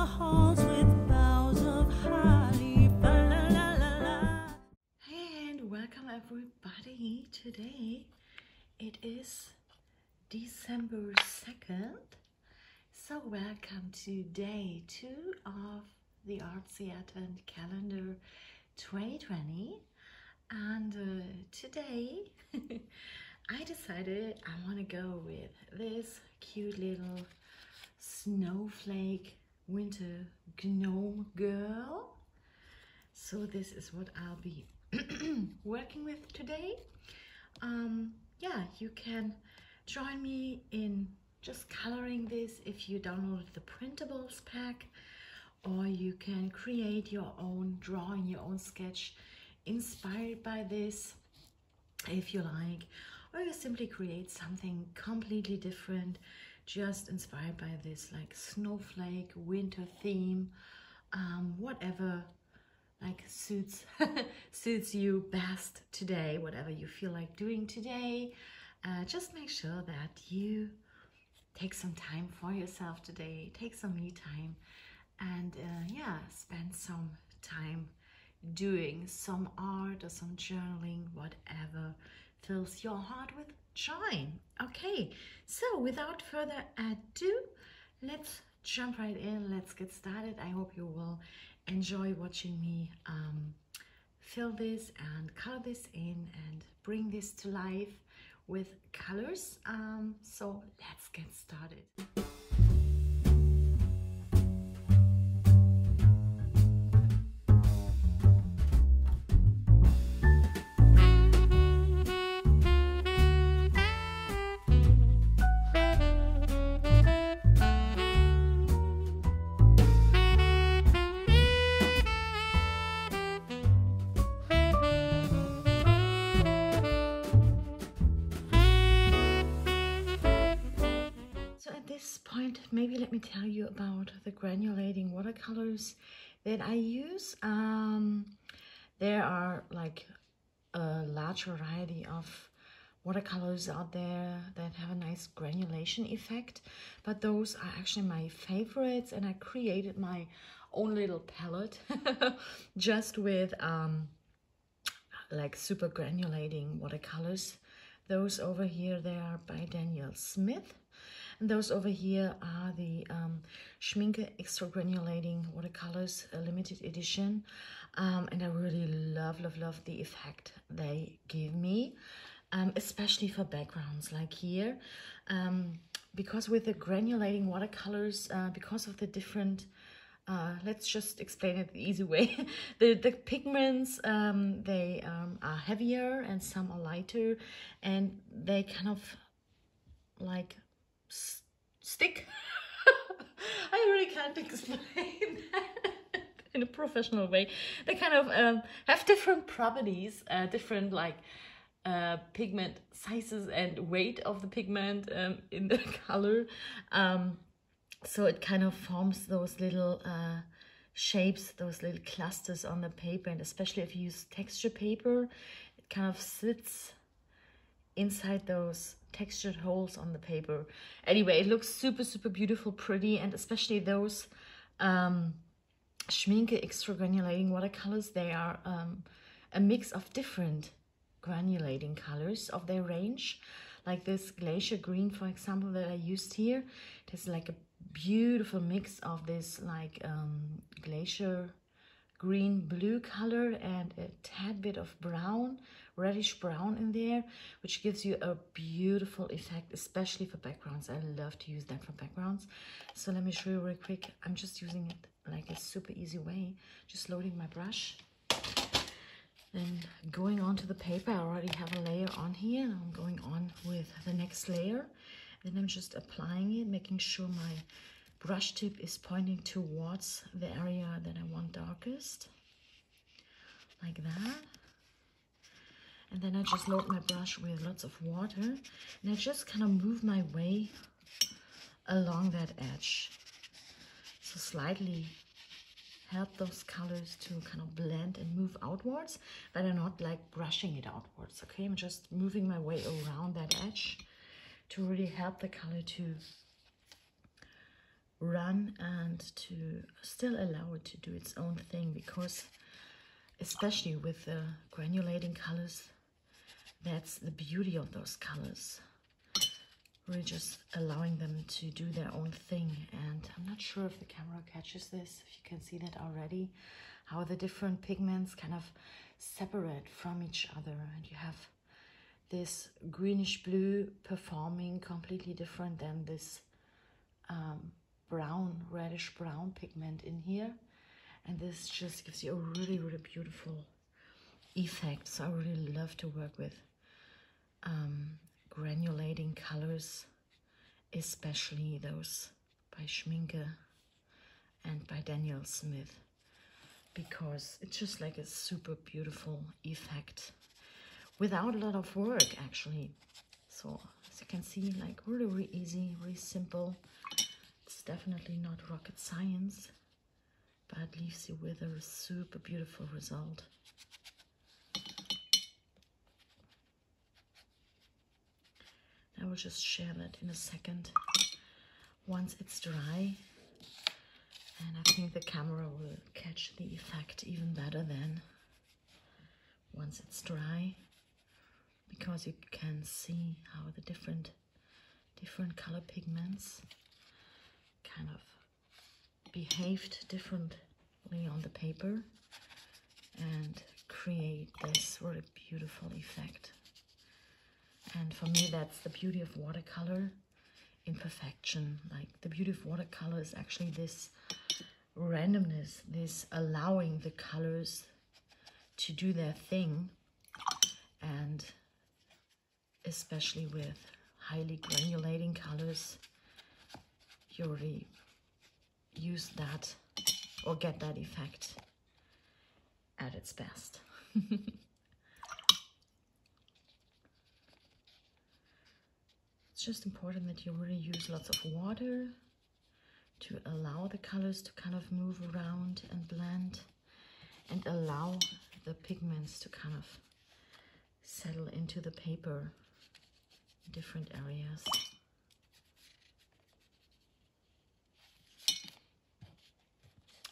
halls with boughs of holly. La la la la. And welcome everybody. Today it is December 2nd. So welcome to day 2 of the Artsy Advent Calendar 2020. And today I decided I want to go with this cute little snowflake winter gnome girl. So this is what I'll be working with today. Yeah, you can join me in just coloring this if you downloaded the Printables pack, or you can create your own drawing, your own sketch inspired by this if you like, or you simply create something completely different just inspired by this, like snowflake winter theme, whatever like suits you best today, whatever you feel like doing today. Just make sure that you take some time for yourself today, take some me time, and yeah, spend some time doing some art or some journaling, whatever fills your heart with joy. Okay, so without further ado, let's jump right in. Let's get started. I hope you will enjoy watching me fill this and color this in and bring this to life with colors. So let's get started. Maybe let me tell you about the granulating watercolors that I use. There are like a large variety of watercolors out there that have a nice granulation effect, but those are actually my favorites, and I created my own little palette just with like super granulating watercolors. Those over here, they are by Daniel Smith. And those over here are the Schminke Extra Granulating Watercolors limited edition. And I really love the effect they give me, especially for backgrounds like here. Because with the granulating watercolors, because of the different, let's just explain it the easy way. the pigments, they are heavier and some are lighter, and they kind of like stick. I really can't explain that in a professional way. They kind of have different properties, different like pigment sizes and weight of the pigment in the color. So it kind of forms those little shapes, those little clusters on the paper, and especially if you use texture paper, it kind of sits inside those textured holes on the paper. Anyway, it looks super beautiful, pretty, and especially those Schminke Extra Granulating Watercolors, they are a mix of different granulating colors of their range. Like this Glacier Green, for example, that I used here. It has like a beautiful mix of this like Glacier Green blue color and a tad bit of brown, reddish brown in there, which gives you a beautiful effect, especially for backgrounds. I love to use that for backgrounds. So let me show you real quick. I'm just using it like a super easy way, just loading my brush. Then going on to the paper, I already have a layer on here, and I'm going on with the next layer. Then I'm just applying it, making sure my brush tip is pointing towards the area that I want darkest, like that. And then I just load my brush with lots of water, and I just kind of move my way along that edge. So slightly help those colors to kind of blend and move outwards, but I'm not like brushing it outwards, okay? I'm just moving my way around that edge to really help the color to run and to still allow it to do its own thing, because especially with the granulating colors, that's the beauty of those colors. We're just allowing them to do their own thing. And I'm not sure if the camera catches this, if you can see that already, how the different pigments kind of separate from each other. And you have this greenish blue performing completely different than this brown, reddish brown pigment in here. And this just gives you a really, really beautiful effect. So I really love to work with granulating colors, especially those by Schminke and by Daniel Smith, because it's just like a super beautiful effect without a lot of work actually. So as you can see, like really, really easy, really simple. It's definitely not rocket science, but it leaves you with a super beautiful result. I will just share that in a second once it's dry, and I think the camera will catch the effect even better then once it's dry, because you can see how the different color pigments kind of behaved differently on the paper and create this really beautiful effect. And for me, that's the beauty of watercolor in perfection. Like the beauty of watercolor is actually this randomness, this allowing the colors to do their thing. And especially with highly granulating colors, you already use that or get that effect at its best. It's just important that you really use lots of water to allow the colors to kind of move around and blend, and allow the pigments to kind of settle into the paper in different areas.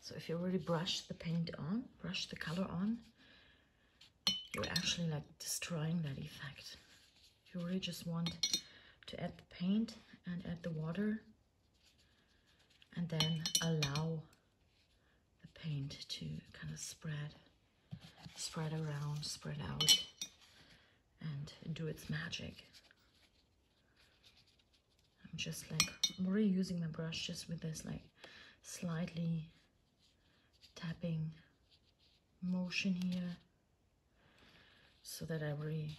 So if you already brush the paint on, brush the color on, you're actually like destroying that effect. You really just want to add the paint and add the water, and then allow the paint to kind of spread around, spread out, and do its magic. I'm just like really using my brush just with this like slightly tapping motion here, so that I really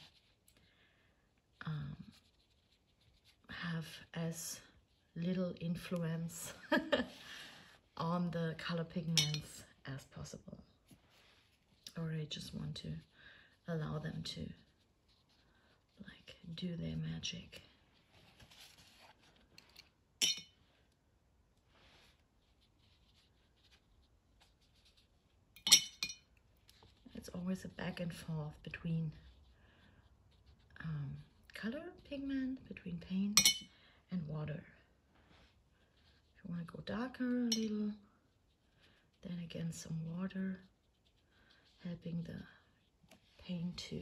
have as little influence on the color pigments as possible. Or I just want to allow them to like do their magic. It's always a back and forth between color pigment, between paint and water. If you want to go darker a little, then again some water, helping the paint to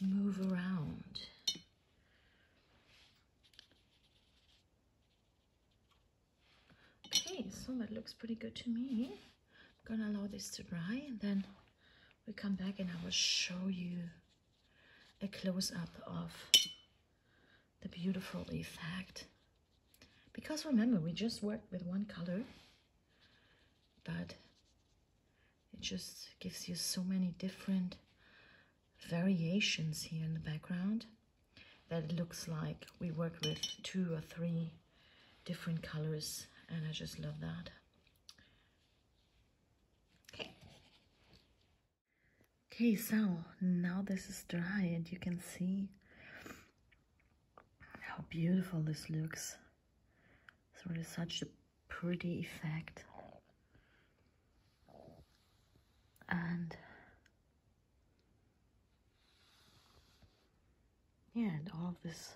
move around. Okay, so that looks pretty good to me. I'm gonna allow this to dry, and then we come back and I will show you a close-up of the beautiful effect. Because remember, we just worked with one color, but it just gives you so many different variations here in the background that it looks like we worked with 2 or 3 different colors, and I just love that. Okay, so now this is dry and you can see how beautiful this looks. So it is such a pretty effect. And yeah, and all of this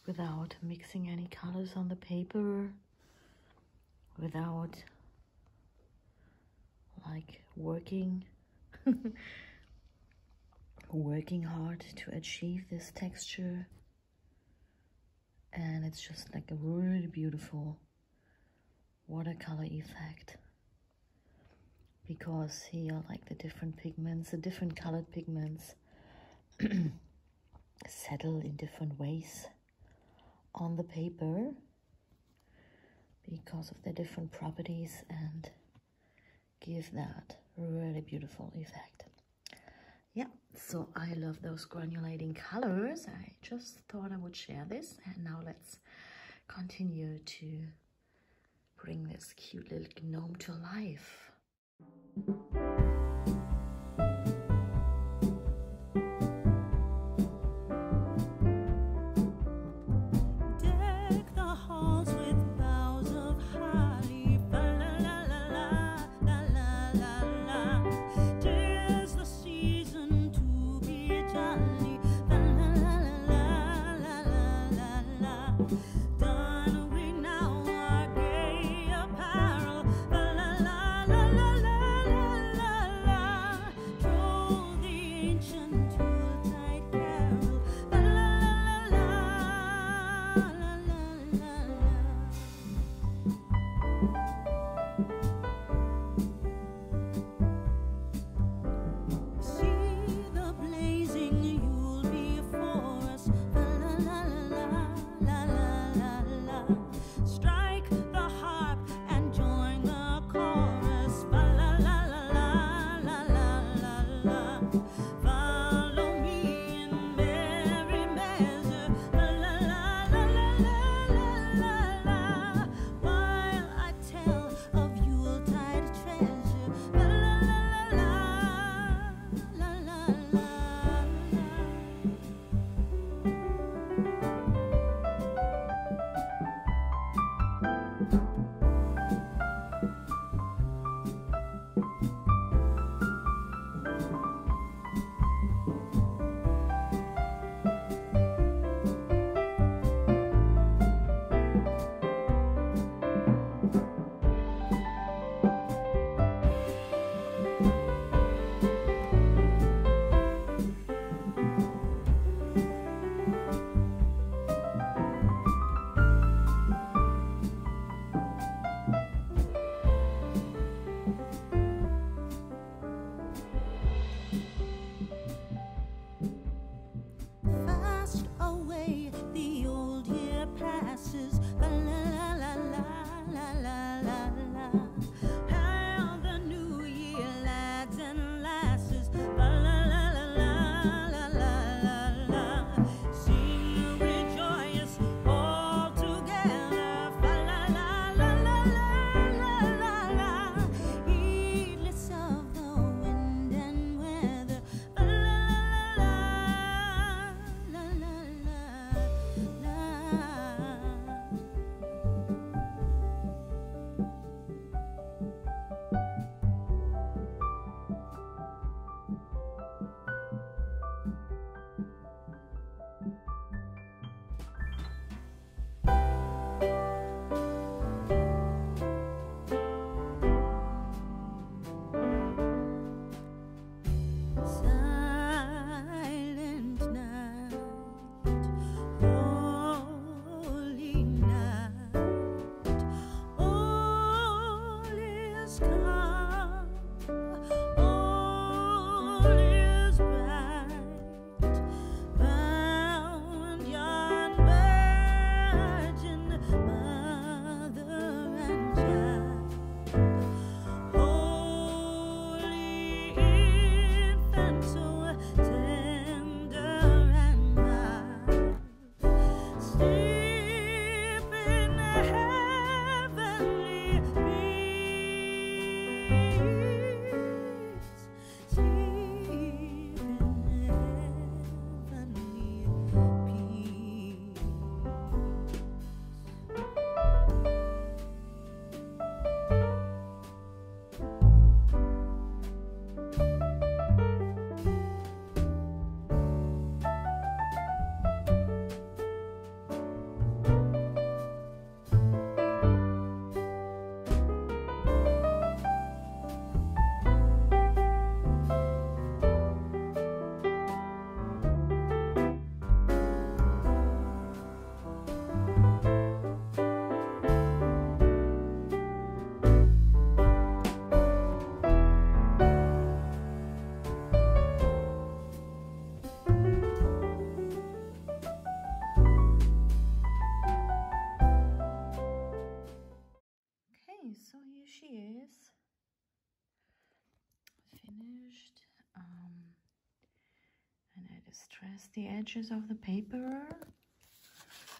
without mixing any colors on the paper, without like working hard to achieve this texture. And it's just like a really beautiful watercolor effect, because here like the different pigments, the different colored pigments settle in different ways on the paper because of their different properties and give that really beautiful effect. Yeah, so I love those granulating colors. I just thought I would share this, and now let's continue to bring this cute little gnome to life. Deck the halls with boughs of holly, fa la la la la la la la la. 'Tis the season to be jolly, fa la la la la la la la. Don we now our gay apparel, fa la la la la la la la. Troll the ancient Yuletide carol, fa la la la la la la la. See the blazing Yule before us, fa la la la la la la la. Strike the harp and join the chorus, fa la la la la la la la. Follow me in merry measure, fa la la la la la la la. While I tell of Yuletide treasure, fa la la la la la la la. Fast away the old year passes, fa la la la la la la la. Hail the new year, lads and lasses, fa la la la la la la la. Sing we joyous all together, fa la la la la la la la. Heedless of the wind and weather, fa la la la la la la la. so here she is, finished. And I distress the edges of the paper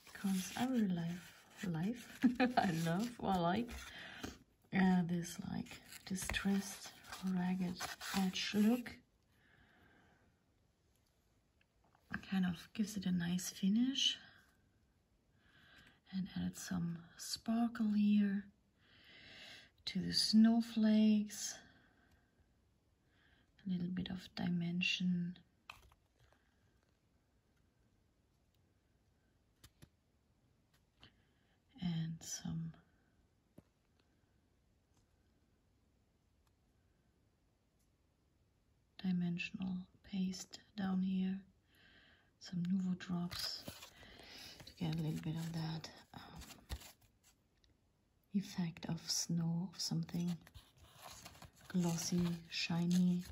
because I really I like this like distressed ragged edge look. Kind of gives it a nice finish, and added some sparkle here to the snowflakes, a little bit of dimension. And some dimensional paste down here, some Nouveau drops to get a little bit of that effect of snow, of something glossy, shiny.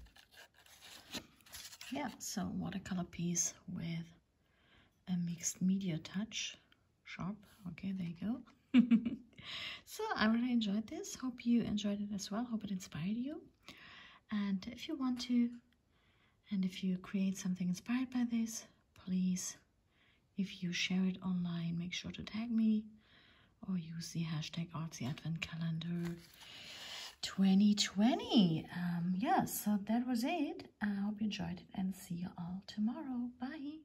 Yeah, so watercolor piece with a mixed media touch. Sharp. Okay, there you go. So I really enjoyed this. Hope you enjoyed it as well. Hope it inspired you. And if you want to, and if you create something inspired by this, please, if you share it online, make sure to tag me or use the hashtag Artsy Advent Calendar 2020. Yeah, so that was it. I hope you enjoyed it and see you all tomorrow. Bye.